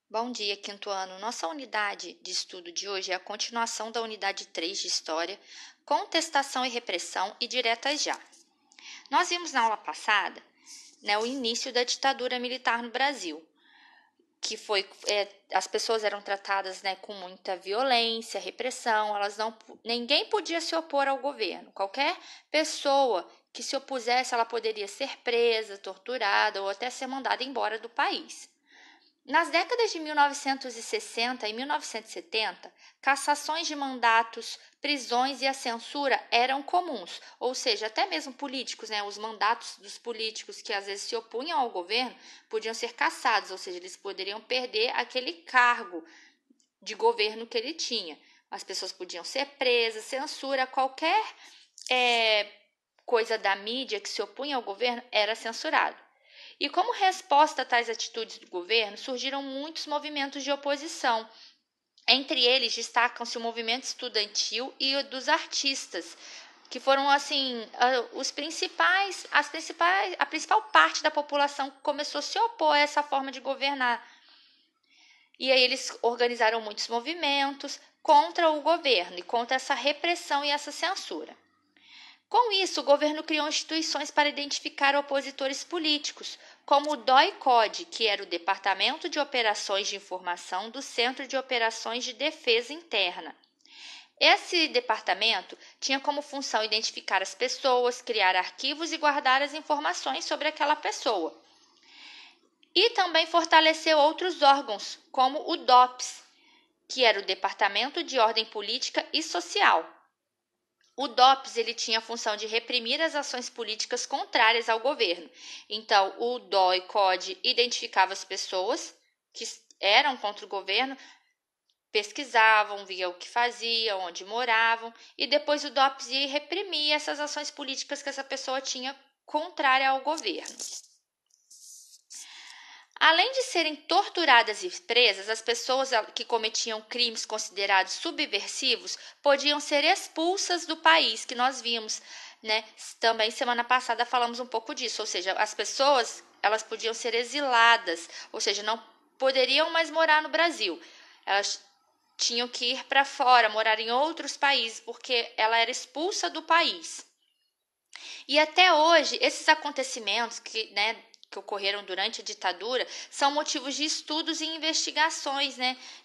Bom dia, quinto ano. Nossa unidade de estudo de hoje é a continuação da unidade 3 de História, Contestação e Repressão e Diretas Já. Nós vimos na aula passada, o início da ditadura militar no Brasil, que foi as pessoas eram tratadas com muita violência, repressão, ninguém podia se opor ao governo. Qualquer pessoa que se opusesse, ela poderia ser presa, torturada ou até ser mandada embora do país. Nas décadas de 1960 e 1970, cassações de mandatos, prisões e a censura eram comuns, ou seja, até mesmo políticos, os mandatos dos políticos que às vezes se opunham ao governo podiam ser cassados, ou seja, eles poderiam perder aquele cargo de governo que ele tinha. As pessoas podiam ser presas, censura, qualquer coisa da mídia que se opunha ao governo era censurado. E como resposta a tais atitudes do governo, surgiram muitos movimentos de oposição. Entre eles, destacam-se o movimento estudantil e o dos artistas, que foram a principal parte da população que começou a se opor a essa forma de governar. E aí eles organizaram muitos movimentos contra o governo e contra essa repressão e essa censura. Com isso, o governo criou instituições para identificar opositores políticos, como o DOI-CODE, que era o Departamento de Operações de Informação do Centro de Operações de Defesa Interna. Esse departamento tinha como função identificar as pessoas, criar arquivos e guardar as informações sobre aquela pessoa. E também fortaleceu outros órgãos, como o DOPS, que era o Departamento de Ordem Política e Social. O DOPS ele tinha a função de reprimir as ações políticas contrárias ao governo. Então, o DOI-CODE identificava as pessoas que eram contra o governo, pesquisavam, via o que faziam, onde moravam, e depois o DOPS ia reprimir essas ações políticas que essa pessoa tinha contrária ao governo. Além de serem torturadas e presas, as pessoas que cometiam crimes considerados subversivos podiam ser expulsas do país, que nós vimos, Também semana passada falamos um pouco disso, ou seja, as pessoas elas podiam ser exiladas, ou seja, não poderiam mais morar no Brasil. Elas tinham que ir para fora, morar em outros países, porque ela era expulsa do país. E até hoje, esses acontecimentos que ocorreram durante a ditadura são motivos de estudos e investigações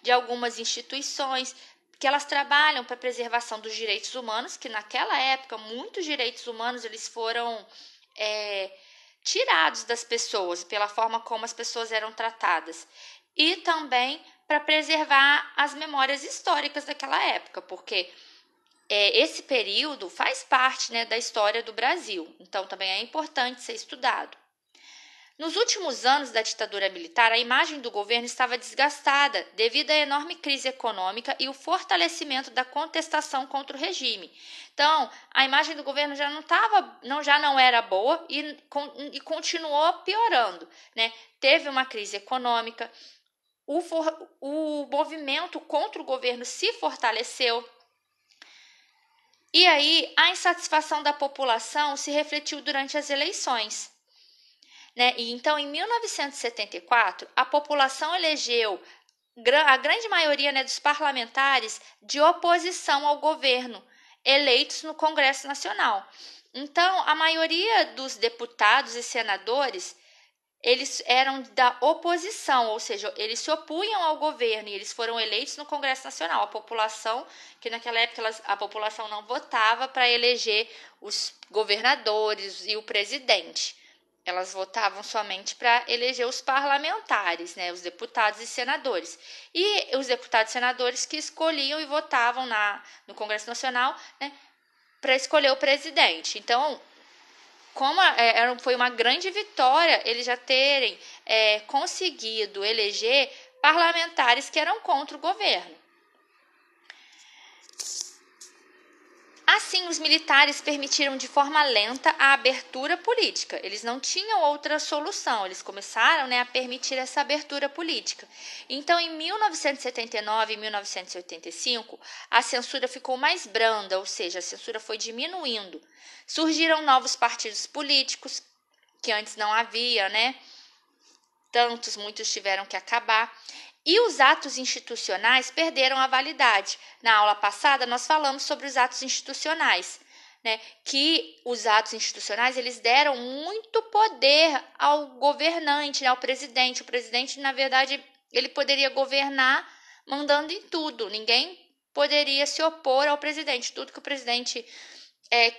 de algumas instituições que elas trabalham para a preservação dos direitos humanos, que naquela época muitos direitos humanos eles foram tirados das pessoas pela forma como as pessoas eram tratadas, e também para preservar as memórias históricas daquela época, porque esse período faz parte da história do Brasil, então também é importante ser estudado. Nos últimos anos da ditadura militar, a imagem do governo estava desgastada devido à enorme crise econômica e o fortalecimento da contestação contra o regime. Então, a imagem do governo já não era boa e continuou piorando, Teve uma crise econômica, o movimento contra o governo se fortaleceu. E aí, a insatisfação da população se refletiu durante as eleições. E então, em 1974, a população elegeu a grande maioria dos parlamentares de oposição ao governo, eleitos no Congresso Nacional. Então, a maioria dos deputados e senadores, eles eram da oposição, ou seja, eles se opunham ao governo e eles foram eleitos no Congresso Nacional. A população, que naquela época a população não votava para eleger os governadores e o presidente. Elas votavam somente para eleger os parlamentares, os deputados e senadores. E os deputados e senadores que escolhiam e votavam no Congresso Nacional para escolher o presidente. Então, foi uma grande vitória eles já terem conseguido eleger parlamentares que eram contra o governo. Assim, os militares permitiram de forma lenta a abertura política. Eles não tinham outra solução, eles começaram a permitir essa abertura política. Então, em 1979 e 1985, a censura ficou mais branda, ou seja, a censura foi diminuindo. Surgiram novos partidos políticos, que antes não havia, muitos tiveram que acabar. E os atos institucionais perderam a validade. Na aula passada, nós falamos sobre os atos institucionais, né? Que os atos institucionais eles deram muito poder ao governante, né? Ao presidente. O presidente, na verdade, ele poderia governar mandando em tudo. Ninguém poderia se opor ao presidente. Tudo que o presidente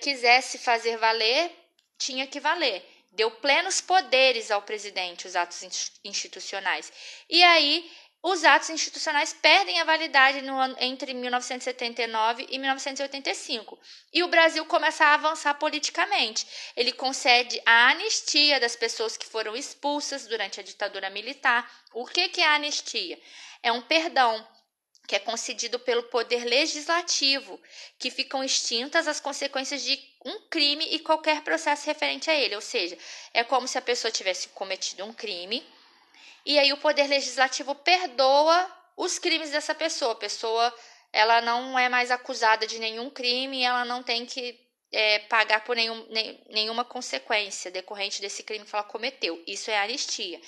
quisesse fazer valer, tinha que valer. Deu plenos poderes ao presidente, os atos institucionais. E aí, os atos institucionais perdem a validade entre 1979 e 1985. E o Brasil começa a avançar politicamente. Ele concede a anistia das pessoas que foram expulsas durante a ditadura militar. O que é a anistia? É um perdão que é concedido pelo poder legislativo, que ficam extintas as consequências de um crime e qualquer processo referente a ele. Ou seja, é como se a pessoa tivesse cometido um crime, e aí o poder legislativo perdoa os crimes dessa pessoa. A pessoa ela não é mais acusada de nenhum crime, ela não tem que pagar por nenhuma consequência decorrente desse crime que ela cometeu. Isso é anistia.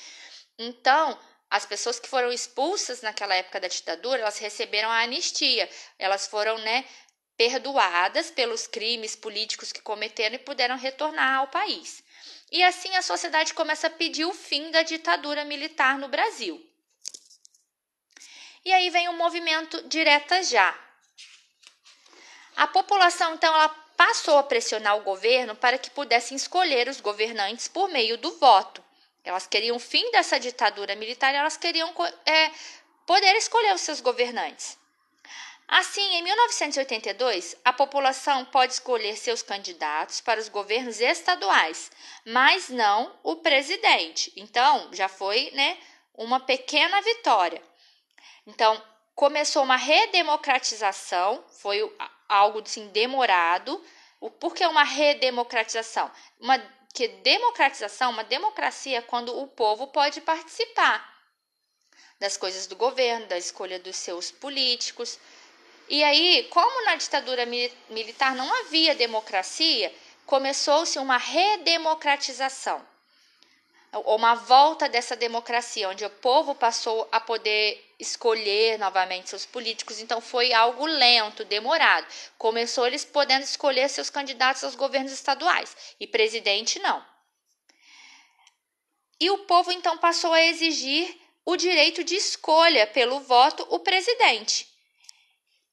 Então, as pessoas que foram expulsas naquela época da ditadura, elas receberam a anistia. Elas foram, perdoadas pelos crimes políticos que cometeram e puderam retornar ao país. E assim a sociedade começa a pedir o fim da ditadura militar no Brasil. E aí vem o movimento Direta Já. A população, então, ela passou a pressionar o governo para que pudessem escolher os governantes por meio do voto. Elas queriam o fim dessa ditadura militar e elas queriam poder escolher os seus governantes. Assim, em 1982, a população pode escolher seus candidatos para os governos estaduais, mas não o presidente. Então, já foi, uma pequena vitória. Então, começou uma redemocratização, foi algo assim, demorado. Por que uma redemocratização? Uma democracia é quando o povo pode participar das coisas do governo, da escolha dos seus políticos. E aí, como na ditadura militar não havia democracia, começou-se uma redemocratização, ou uma volta dessa democracia, onde o povo passou a poder escolher novamente seus políticos. Então, foi algo lento, demorado. Começou eles podendo escolher seus candidatos aos governos estaduais, e presidente não. E o povo, então, passou a exigir o direito de escolha pelo voto o presidente.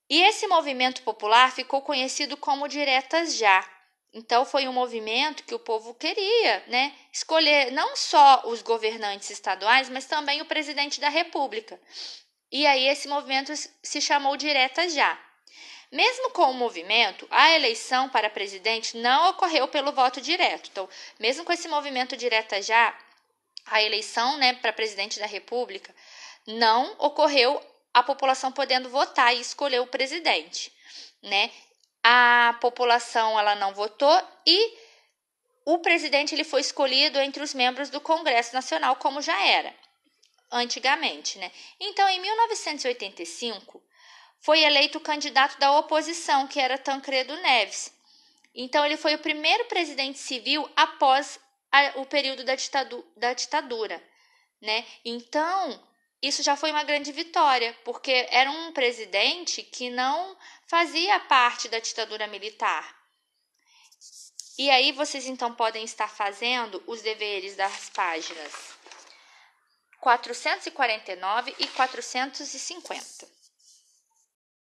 E esse movimento popular ficou conhecido como Diretas Já. Então, foi um movimento que o povo queria, escolher não só os governantes estaduais, mas também o presidente da República. E aí, esse movimento se chamou Diretas Já. Mesmo com o movimento, a eleição para presidente não ocorreu pelo voto direto. Então, mesmo com esse movimento Diretas Já, a eleição, para presidente da República não ocorreu a população podendo votar e escolher o presidente, A população ela não votou e o presidente ele foi escolhido entre os membros do Congresso Nacional, como já era antigamente, Então, em 1985, foi eleito o candidato da oposição, que era Tancredo Neves. Então, ele foi o primeiro presidente civil após o período da ditadura, Então, isso já foi uma grande vitória, porque era um presidente que não fazia parte da ditadura militar. E aí vocês então podem estar fazendo os deveres das páginas 449 e 450.